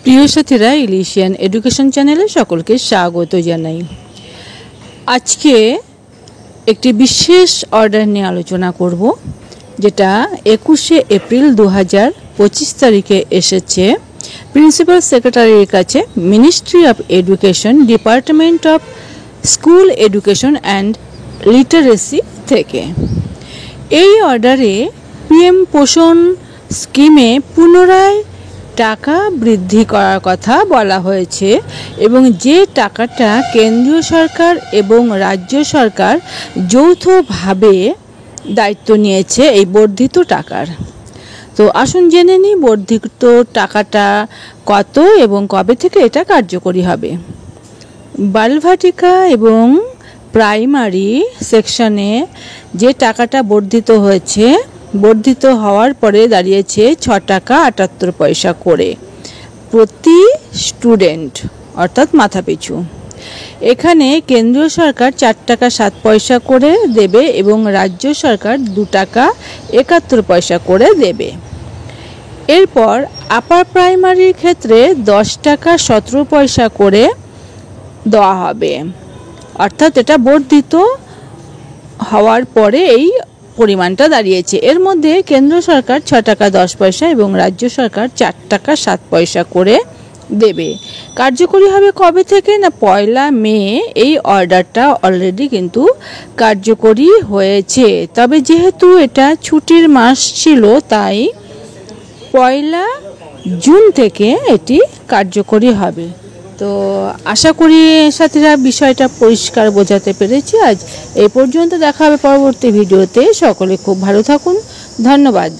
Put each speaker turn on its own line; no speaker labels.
প্রিয় সাথীরা, ইলিশিয়ান এডুকেশন চ্যানেলে সকলকে স্বাগত জানাই। আজকে একটি বিশেষ অর্ডার নিয়ে আলোচনা করব, যেটা 21শে এপ্রিল 2025 তারিখে এসেছে প্রিন্সিপাল সেক্রেটারির কাছে, ministry of education, department of school education and literacy থেকে। এই অর্ডারে পিএম পোষণ স্কিমে পুনরায় টাকা বৃদ্ধি করার কথা বলা হয়েছে এবং যে টাকাটা কেন্দ্রীয় সরকার এবং রাজ্য সরকার যৌথভাবে দায়িত্ব নিয়েছে এই বর্ধিত টাকার। তো আসুন জেনে নিই বর্ধিত টাকাটা কত এবং কবে থেকে এটা কার্যকরী হবে। বালভাটিকা এবং প্রাইমারি সেকশনে যে টাকাটা বর্ধিত হয়েছে, বর্ধিত হওয়ার পরে দাঁড়িয়েছে 6 টাকা 78 পয়সা করে প্রতি স্টুডেন্ট, অর্থাৎ মাথাপিছু। এখানে কেন্দ্রীয় সরকার 4 টাকা 7 পয়সা করে দেবে এবং রাজ্য সরকার 2 টাকা 71 পয়সা করে দেবে। এরপর আপার প্রাইমারির ক্ষেত্রে 10 টাকা 17 পয়সা করে দেওয়া হবে, অর্থাৎ এটা বর্ধিত হওয়ার পরে এই পরিমাণটা দাঁড়িয়েছে। এর মধ্যে কেন্দ্র সরকার 6 টাকা 10 পয়সা এবং রাজ্য সরকার 4 টাকা 7 পয়সা করে দেবে। কার্যকরী হবে কবে থেকে? না, 1 মে এই অর্ডারটা অলরেডি কিন্তু কার্যকরী হয়েছে। তবে যেহেতু এটা ছুটির মাস ছিল, তাই 1 জুন থেকে এটি কার্যকরী হবে। তো আশা করি সাথীরা বিষয়টা পরিষ্কার বোঝাতে পেরেছি। আজ এই পর্যন্ত, দেখা হবে পরবর্তী ভিডিওতে। সকলে খুব ভালো থাকুন, ধন্যবাদ।